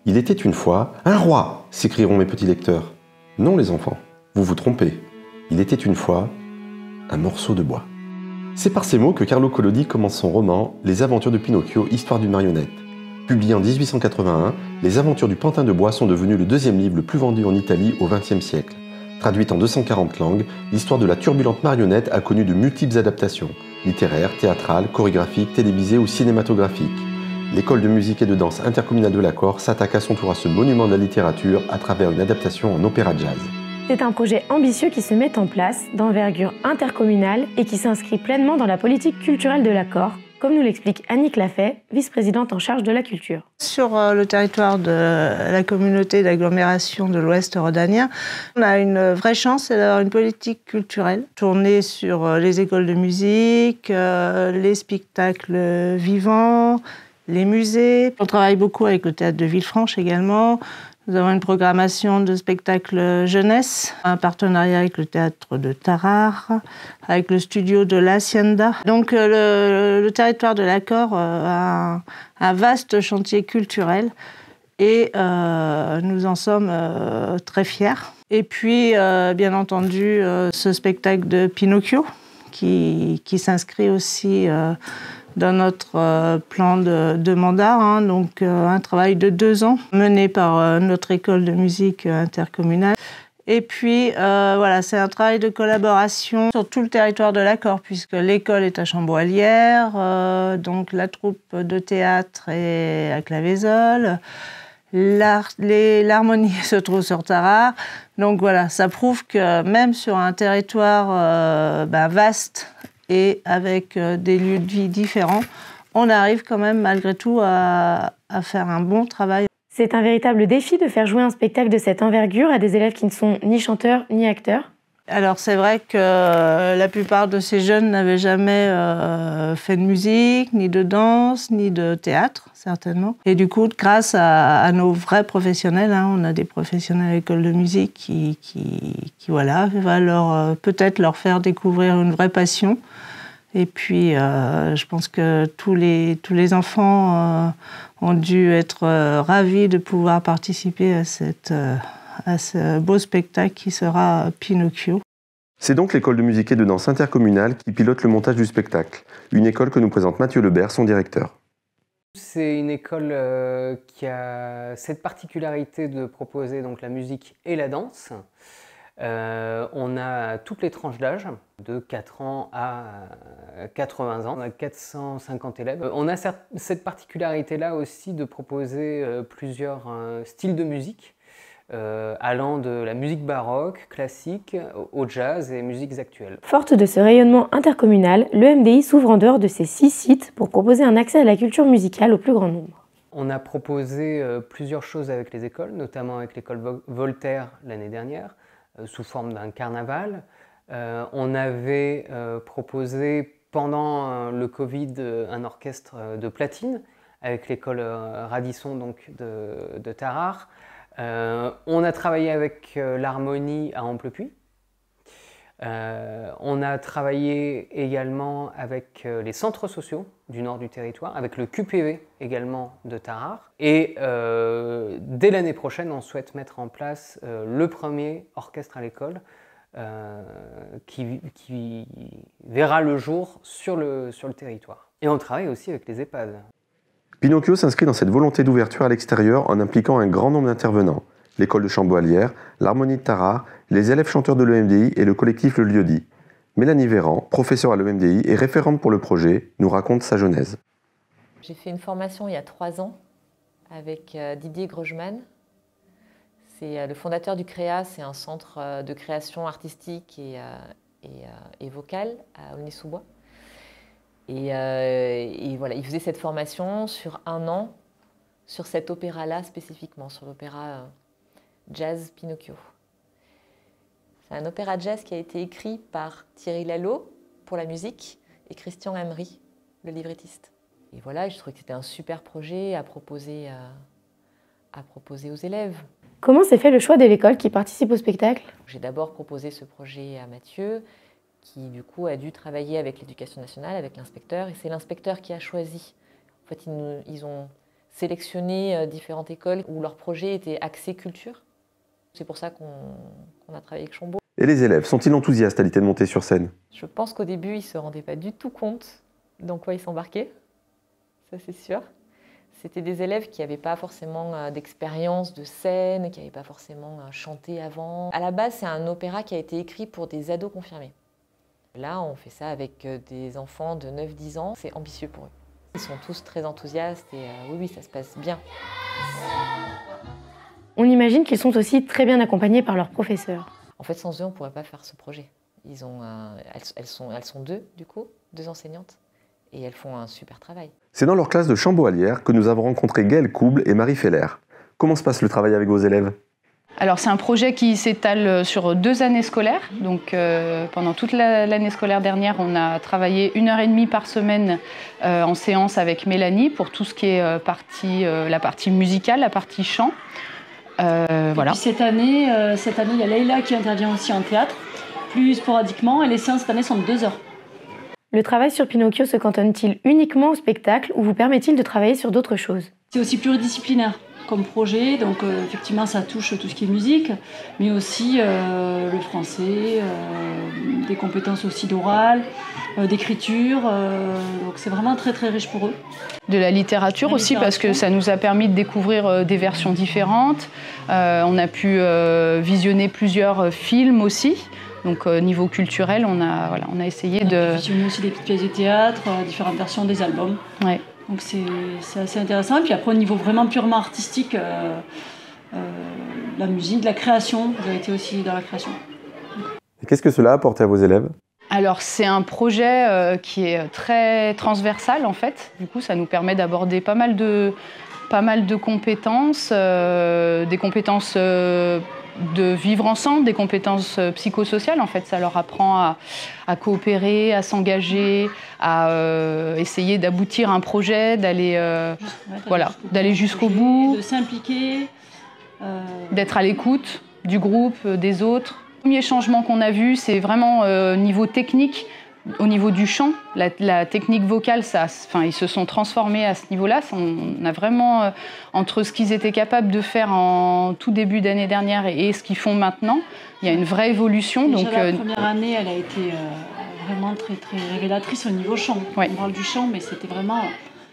Il était une fois un roi, s'écrieront mes petits lecteurs. Non les enfants, vous vous trompez. Il était une fois un morceau de bois. C'est par ces mots que Carlo Collodi commence son roman Les aventures de Pinocchio, histoire d'une marionnette. Publié en 1881, Les aventures du pantin de bois sont devenus le deuxième livre le plus vendu en Italie au XXe siècle. Traduite en 240 langues, l'histoire de la turbulente marionnette a connu de multiples adaptations, littéraires, théâtrales, chorégraphiques, télévisées ou cinématographiques. L'école de musique et de danse intercommunale de l'Accord s'attaque à son tour à ce monument de la littérature à travers une adaptation en opéra jazz. C'est un projet ambitieux qui se met en place, d'envergure intercommunale et qui s'inscrit pleinement dans la politique culturelle de l'Accord, comme nous l'explique Annick Lafay, vice-présidente en charge de la culture. Sur le territoire de la communauté d'agglomération de l'Ouest rhodanien, on a une vraie chance, c'est d'avoir une politique culturelle tournée sur les écoles de musique, les spectacles vivants, les musées. On travaille beaucoup avec le théâtre de Villefranche également. Nous avons une programmation de spectacles jeunesse, un partenariat avec le théâtre de Tarare, avec le studio de l'Hacienda. Donc le territoire de l'Accord a un vaste chantier culturel et nous en sommes très fiers. Et puis, bien entendu, ce spectacle de Pinocchio qui s'inscrit aussi dans notre plan de mandat, donc un travail de 2 ans mené par notre école de musique intercommunale. Et puis voilà, c'est un travail de collaboration sur tout le territoire de l'Accord, puisque l'école est à Chamboilières, donc la troupe de théâtre est à Claveyzolles, l'harmonie se trouve sur Tarare. Donc voilà, ça prouve que même sur un territoire vaste, et avec des lieux de vie différents, on arrive quand même malgré tout à faire un bon travail. C'est un véritable défi de faire jouer un spectacle de cette envergure à des élèves qui ne sont ni chanteurs ni acteurs. Alors c'est vrai que la plupart de ces jeunes n'avaient jamais fait de musique, ni de danse, ni de théâtre, certainement. Et du coup, grâce à nos vrais professionnels, on a des professionnels à l'école de musique qui voilà, va peut-être leur faire découvrir une vraie passion. Et puis, je pense que tous les enfants ont dû être ravis de pouvoir participer à ce beau spectacle qui sera Pinocchio. C'est donc l'école de musique et de danse intercommunale qui pilote le montage du spectacle, une école que nous présente Mathieu Lebert, son directeur. C'est une école qui a cette particularité de proposer donc la musique et la danse. On a toutes les tranches d'âge, de 4 ans à 80 ans. On a 450 élèves. On a cette particularité-là aussi de proposer plusieurs styles de musique, allant de la musique baroque, classique, au jazz et musiques actuelles. Forte de ce rayonnement intercommunal, l'EMDI s'ouvre en dehors de ses 6 sites pour proposer un accès à la culture musicale au plus grand nombre. On a proposé plusieurs choses avec les écoles, notamment avec l'école Voltaire l'année dernière, sous forme d'un carnaval. On avait proposé pendant le Covid un orchestre de platine avec l'école Radisson donc de Tarare. On a travaillé avec l'harmonie à Amplepuis. On a travaillé également avec les centres sociaux du nord du territoire, avec le QPV également de Tarare. Et dès l'année prochaine, on souhaite mettre en place le premier orchestre à l'école qui verra le jour sur le territoire. Et on travaille aussi avec les EHPAD. Pinocchio s'inscrit dans cette volonté d'ouverture à l'extérieur en impliquant un grand nombre d'intervenants. L'école de Chamboilières, l'harmonie de Tarare, les élèves chanteurs de l'EMDI et le collectif Le Lieu-dit. Mélanie Véran, professeure à l'EMDI et référente pour le projet, nous raconte sa genèse. J'ai fait une formation il y a 3 ans avec Didier Greugemann. C'est le fondateur du CREA, c'est un centre de création artistique et vocale à Aulnay-sous-Bois. Et voilà, il faisait cette formation sur 1 an sur cet opéra-là spécifiquement, sur l'opéra jazz Pinocchio. C'est un opéra jazz qui a été écrit par Thierry Lalo pour la musique et Christian Emery, le librettiste. Et voilà, je trouvais que c'était un super projet à proposer aux élèves. Comment s'est fait le choix de l'école qui participe au spectacle? J'ai d'abord proposé ce projet à Mathieu, qui du coup a dû travailler avec l'éducation nationale, avec l'inspecteur, et c'est l'inspecteur qui a choisi. En fait, sélectionné différentes écoles où leur projet était axé culture. C'est pour ça qu'on a travaillé avec Chambaud. Et les élèves, sont-ils enthousiastes à l'idée de monter sur scène? Je pense qu'au début, ils ne se rendaient pas du tout compte dans quoi ils s'embarquaient, ça c'est sûr. C'était des élèves qui n'avaient pas forcément d'expérience de scène, qui n'avaient pas forcément chanté avant. À la base, c'est un opéra qui a été écrit pour des ados confirmés. Là, on fait ça avec des enfants de 9-10 ans. C'est ambitieux pour eux. Ils sont tous très enthousiastes et oui, ça se passe bien. On imagine qu'ils sont aussi très bien accompagnés par leurs professeurs. En fait, sans eux, on ne pourrait pas faire ce projet. Elles sont deux, du coup, deux enseignantes. Et elles font un super travail. C'est dans leur classe de Chambaud-Allières que nous avons rencontré Gaëlle Couble et Marie Feller. Comment se passe le travail avec vos élèves? Alors c'est un projet qui s'étale sur 2 années scolaires. Donc pendant toute l'année scolaire dernière, on a travaillé 1h30 par semaine en séance avec Mélanie pour tout ce qui est la partie musicale, la partie chant. Voilà. Et puis cette année, il y a Leïla qui intervient aussi en théâtre, plus sporadiquement, et les séances cette année sont de 2 heures. Le travail sur Pinocchio se cantonne-t-il uniquement au spectacle ou vous permet-il de travailler sur d'autres choses? C'est aussi pluridisciplinaire comme projet, donc effectivement ça touche tout ce qui est musique, mais aussi le français, des compétences aussi d'oral, d'écriture, donc c'est vraiment très très riche pour eux. De la littérature aussi, parce que ça nous a permis de découvrir des versions différentes. On a pu visionner plusieurs films aussi. Donc niveau culturel, on a essayé de... visionner aussi des petites pièces de théâtre, différentes versions des albums. Ouais. Donc c'est assez intéressant. Et puis après, au niveau vraiment purement artistique, la musique, la création, vous avez été aussi dans la création. Et qu'est-ce que cela a apporté à vos élèves? Alors c'est un projet qui est très transversal en fait. Du coup, ça nous permet d'aborder pas mal de compétences, des compétences de vivre ensemble, des compétences psychosociales. En fait, ça leur apprend à coopérer, à s'engager, à essayer d'aboutir à un projet, d'aller jusqu'au bout, de s'impliquer, d'être à l'écoute du groupe, des autres. Le premier changement qu'on a vu, c'est vraiment au niveau technique. Au niveau du chant, la technique vocale, ils se sont transformés à ce niveau-là. On a vraiment, entre ce qu'ils étaient capables de faire en tout début d'année dernière et ce qu'ils font maintenant, il y a une vraie évolution. Déjà, la première année, elle a été vraiment très, très révélatrice au niveau chant. Ouais. On parle du chant, mais c'était vraiment...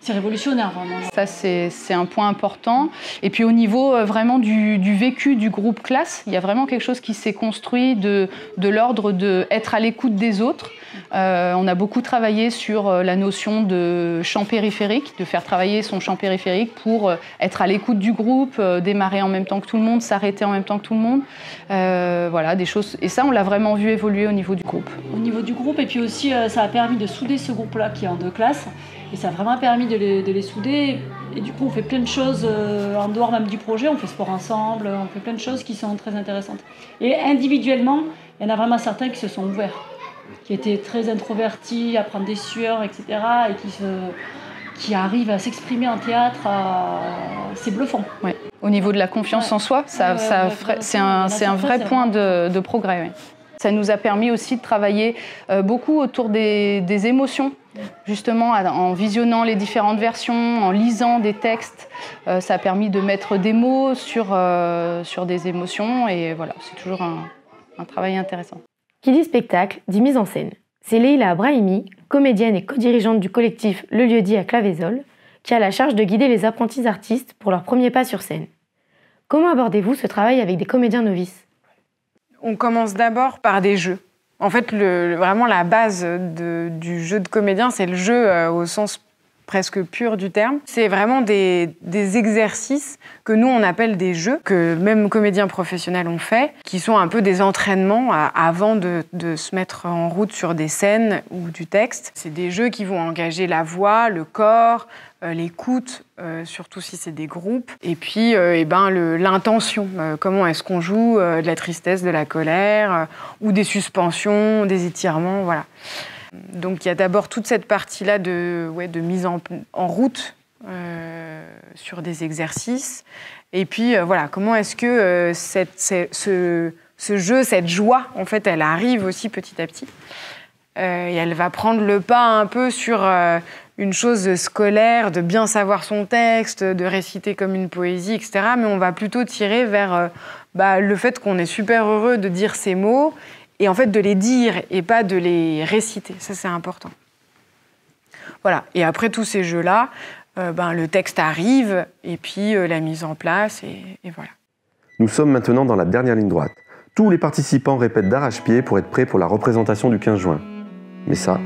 C'est révolutionnaire, vraiment. Ça, c'est un point important. Et puis au niveau vraiment du vécu du groupe classe, il y a vraiment quelque chose qui s'est construit de l'ordre d'être à l'écoute des autres. On a beaucoup travaillé sur la notion de champ périphérique, de faire travailler son champ périphérique pour être à l'écoute du groupe, démarrer en même temps que tout le monde, s'arrêter en même temps que tout le monde. Voilà, des choses. Et ça, on l'a vraiment vu évoluer au niveau du groupe. Au niveau du groupe, et puis aussi, ça a permis de souder ce groupe-là qui est en 2 classes. Et ça a vraiment permis de les souder. Et du coup, on fait plein de choses en dehors même du projet. On fait sport ensemble, on fait plein de choses qui sont très intéressantes. Et individuellement, il y en a vraiment certains qui se sont ouverts, qui étaient très introvertis, à prendre des sueurs, etc. Et qui arrivent à s'exprimer en théâtre. C'est bluffant. Ouais. Au niveau de la confiance en soi, c'est un vrai point de progrès. Ouais. Ça nous a permis aussi de travailler beaucoup autour des émotions. Justement, en visionnant les différentes versions, en lisant des textes, ça a permis de mettre des mots sur des émotions. Et voilà, c'est toujours un travail intéressant. Qui dit spectacle, dit mise en scène. C'est Leïla Brahimi, comédienne et co-dirigeante du collectif Le Lieu-dit à Claveyzol, qui a la charge de guider les apprentis artistes pour leur premier pas sur scène. Comment abordez-vous ce travail avec des comédiens novices? On commence d'abord par des jeux. En fait, vraiment la base du jeu de comédien, c'est le jeu au sens presque pur du terme. C'est vraiment des exercices que nous, on appelle des jeux, que même comédiens professionnels ont fait, qui sont un peu des entraînements avant de se mettre en route sur des scènes ou du texte. C'est des jeux qui vont engager la voix, le corps, l'écoute, surtout si c'est des groupes, et puis l'intention. Comment est-ce qu'on joue de la tristesse, de la colère, ou des suspensions, des étirements, voilà. Donc il y a d'abord toute cette partie-là de mise en route sur des exercices, et puis voilà, comment est-ce que ce jeu, cette joie, en fait, elle arrive aussi petit à petit. Et elle va prendre le pas un peu sur une chose scolaire, de bien savoir son texte, de réciter comme une poésie, etc. Mais on va plutôt tirer vers le fait qu'on est super heureux de dire ces mots et en fait de les dire et pas de les réciter. Ça, c'est important. Voilà. Et après tous ces jeux-là, le texte arrive et puis la mise en place et voilà. Nous sommes maintenant dans la dernière ligne droite. Tous les participants répètent d'arrache-pied pour être prêts pour la représentation du 15 juin. Mais ça,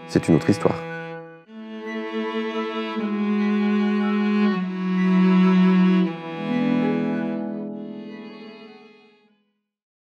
c'est une autre histoire.